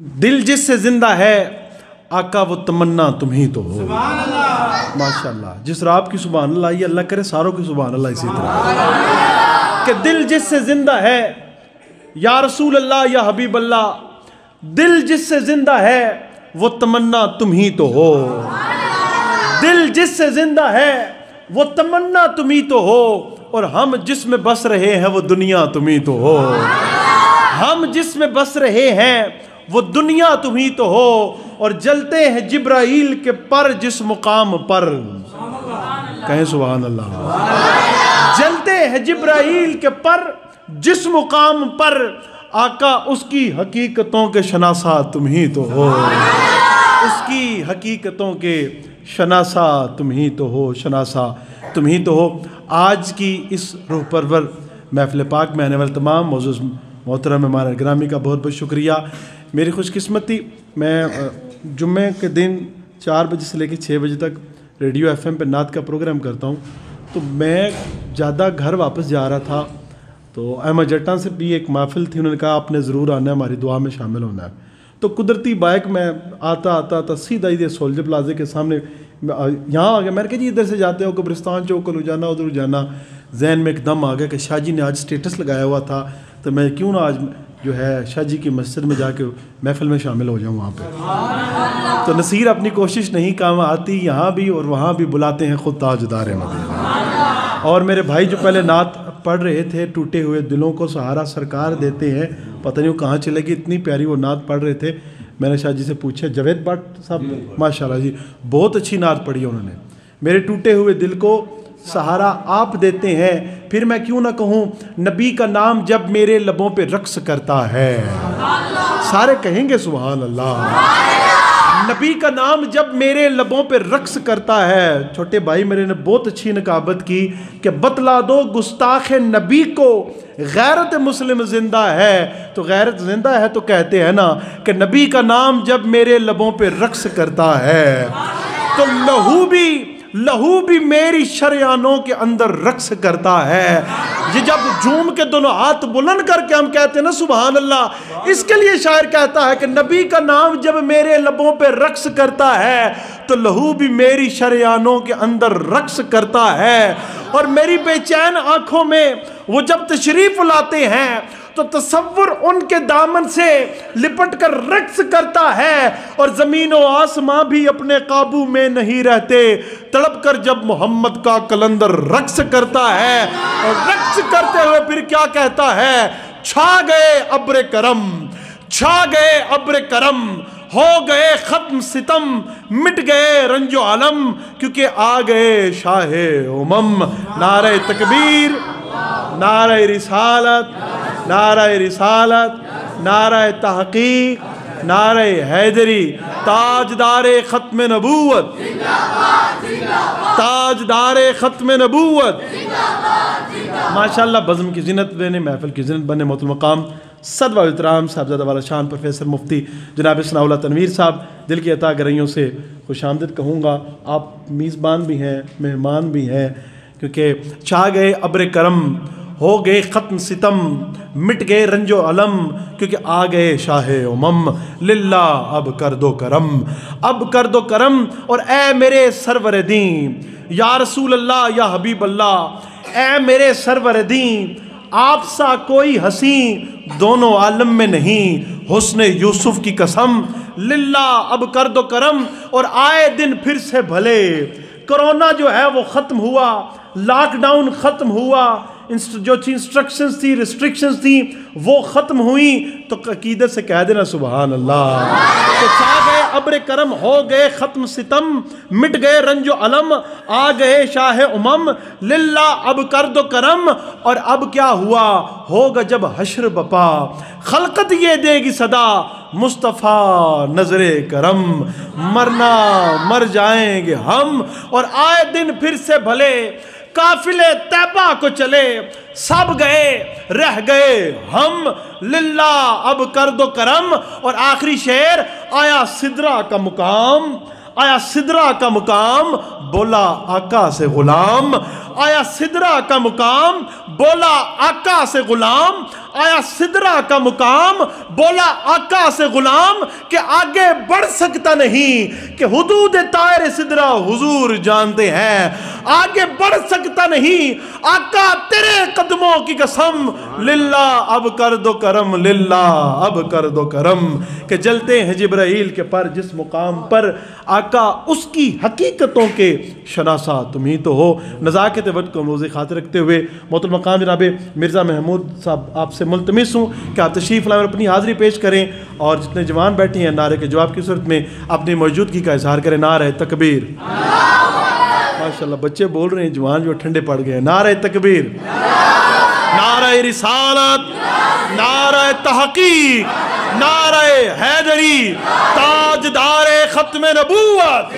دل جس سے زندہ ہے آقا وہ تمنا تم ہی تو ہو. ماشاءاللہ. جس رات کی سبحان اللہ یہ اللہ کرے ساروں کی سبحان اللہ اسی طرح کہ دل جس سے زندہ ہے یا رسول اللہ یا حبیب اللہ، دل جس سے زندہ ہے وہ تمنا تم ہی تو ہو. دل جس سے زندہ ہے وہ تمنا تم ہی تو ہو، اور ہم جس میں بس رہے ہیں وہ دنیا تم ہی تو ہو. ہم جس میں بس رہے ہیں وہ دنیا تم ہی تو ہو، اور جلتے ہیں جبرائیل کے پر جس مقام پر. کہیں سبحان اللہ. جلتے ہیں جبرائیل کے پر جس مقام پر، آقا اس کی حقیقتوں کے شناسا تم ہی تو ہو. اس کی حقیقتوں کے شناسا تم ہی تو ہو، شناسا تم ہی تو ہو. آج کی اس روح پرور محفل پاک میں آنے والے تمام معزز محترم ہمارے گرامی کا بہت بہت شکریہ. میری خوش قسمتی میں جمعے کے دن 4 بجے سے لے کے 6 بجے تک ریڈیو ایف ایم پہ نعت کا پروگرام کرتا ہوں. تو میں زیادہ گھر واپس جا رہا تھا تو احمد جٹاں سے بھی ایک محفل تھی، انہوں نے کہا آپ نے ضرور آنا ہے، ہماری دعا میں شامل ہونا ہے. تو قدرتی بائک میں آتا سیدھا ادھر سولجر پلازے کے سامنے یہاں آ گیا. میں نے کہا جی ادھر سے جاتے ہو قبرستان چوک کو جانا ادھر جانا. ذہن میں ایک دم آ گیا کہ شاہ جی نے آج سٹیٹس لگایا ہوا تھا تو میں کیوں نہ آج جو ہے شاہ جی کی مسجد میں جا کے محفل میں شامل ہو جاؤں وہاں پہ. تو نصیر اپنی کوشش نہیں کام آتی، یہاں بھی اور وہاں بھی بلاتے ہیں خود تاجدار مدینہ. اور میرے بھائی جو پہلے نعت پڑھ رہے تھے، ٹوٹے ہوئے دلوں کو سہارا سرکار دیتے ہیں، پتہ نہیں وہ کہاں چلے گی، اتنی پیاری وہ نعت پڑھ رہے تھے. میں نے شاہ جی سے پوچھا، جاوید بٹ صاحب ماشاءاللہ جی بہت اچھی نعت پڑھی ہے انہوں نے. میرے ٹوٹے ہوئے دل کو سہارا آپ دیتے ہیں، پھر میں کیوں نہ کہوں نبی کا نام جب میرے لبوں پہ رقص کرتا ہے. سارے کہیں گے سبحان اللہ. نبی کا نام جب میرے لبوں پہ رقص کرتا ہے. چھوٹے بھائی میرے نے بہت اچھی نکابت کی کہ بتلا دو گستاخ نبی کو غیرت مسلم زندہ ہے. تو غیرت زندہ ہے تو کہتے ہیں نا کہ نبی کا نام جب میرے لبوں پہ رقص کرتا ہے تو لہو بھی میری شریانوں کے اندر رقص کرتا ہے. یہ جب جھوم کے دونوں ہاتھ بلند کر کے ہم کہتے ہیں نا سبحان اللہ، اس کے لیے شاعر کہتا ہے کہ نبی کا نام جب میرے لبوں پہ رقص کرتا ہے تو لہو بھی میری شریانوں کے اندر رقص کرتا ہے. اور میری بے چین آنکھوں میں وہ جب تشریف لاتے ہیں تو تصور ان کے دامن سے لپٹ کر رقص کرتا ہے، اور زمین و آسماں بھی اپنے قابو میں نہیں رہتے تڑپ کر جب محمد کا کلندر رقص کرتا ہے. اور رقص کرتے ہوئے پھر کیا کہتا ہے، چھا گئے ابر کرم، چھا گئے ابر کرم، ہو گئے ختم ستم، مٹ گئے رنج و علم، کیونکہ آ گئے شاہ امم. نعرہ تکبیر، نعرہ رسالت، نعرہ رسالت، نعرہ تحقیق، نعرہ حیدری. تاجدار ختم نبوت، تاجدار ختم نبوت. ماشاءاللہ بزم کی زینت بنے، محفل کی زینت بنے. محترم مقام صد و احترام صاحبزادہ والا شان پروفیسر مفتی جناب ثناء اللہ تنویر صاحب، دل کی عطا گرائیوں سے خوش آمدید کہوں گا. آپ میزبان بھی ہیں، مہمان بھی ہیں، کیونکہ چھا گئے ابر کرم، ہو گئے ختم ستم، مٹ گئے رنج و علم، کیونکہ آ گئے شاہ امم. للہ اب کر دو کرم، اب کر دو کرم. اور اے میرے سرور دین یا رسول اللہ یا حبیب اللہ، اے میرے سرور دین، آپ سا کوئی حسین دونوں عالم میں نہیں، حسن یوسف کی قسم. للہ اب کر دو کرم. اور آئے دن پھر سے بھلے کرونا جو ہے وہ ختم ہوا، لاک ڈاؤن ختم ہوا، جو انسٹرکشنز تھی، ریسٹرکشنز تھی وہ ختم ہوئیں. تو عقیدت سے کہہ دینا سبحان اللہ. تو چھا گئے ابر کرم، ہو گئے ختم ستم، مٹ گئے رنج و علم، آ گئے شاہ امم. للہ اب کر دو کرم. اور اب کیا ہوا، ہوگا جب حشر بپا، خلقت یہ دے گی صدا، مصطفیٰ نظر کرم. مرنا مر جائیں گے ہم، اور آئے دن پھر سے بھلے قافلے طیبہ کو چلے، سب گئے رہ گئے ہم. للہ اب کر دو کرم. اور آخری شعر، آیا سدرہ کا مقام، آیا سدرہ کا مقام، بولا آقا سے غلام. آیا سدرا کا مقام بولا آقا سے غلام، آیا سدرا کا مقام بولا آقا سے غلام کہ آگے بڑھ سکتا نہیں، کہ حدود طائر سدرا حضور جانتے ہیں، آگے بڑھ سکتا نہیں آقا تیرے قدموں کی قسم، للہ اب کر دو کرم، للہ اب کر دو کرم، کہ جلتے ہیں جبرائیل کے پر جس مقام پر آقا اس کی حقیقتوں کے شناسا تم ہی تو ہو۔ نزاکت وقت کو موضوع خاطر رکھتے ہوئے محترم مقام جناب مرزا محمود صاحب آپ سے ملتمس ہوں کہ آپ تشریف لائیں اور اپنی حاضری پیش کریں، اور جتنے جوان بیٹھے ہیں نعرے کے جواب کی صورت میں اپنی موجودگی کا اظہار کریں۔ نعرہ تکبیر، ماشاءاللہ بچے بول رہے ہیں، جوان جو ٹھنڈے پڑ گئے ہیں۔ نعرہ تکبیر، نعرہ رسالت، نعرہ تحقیق، نعرہ حیدری، تاجدار ختم نبوت۔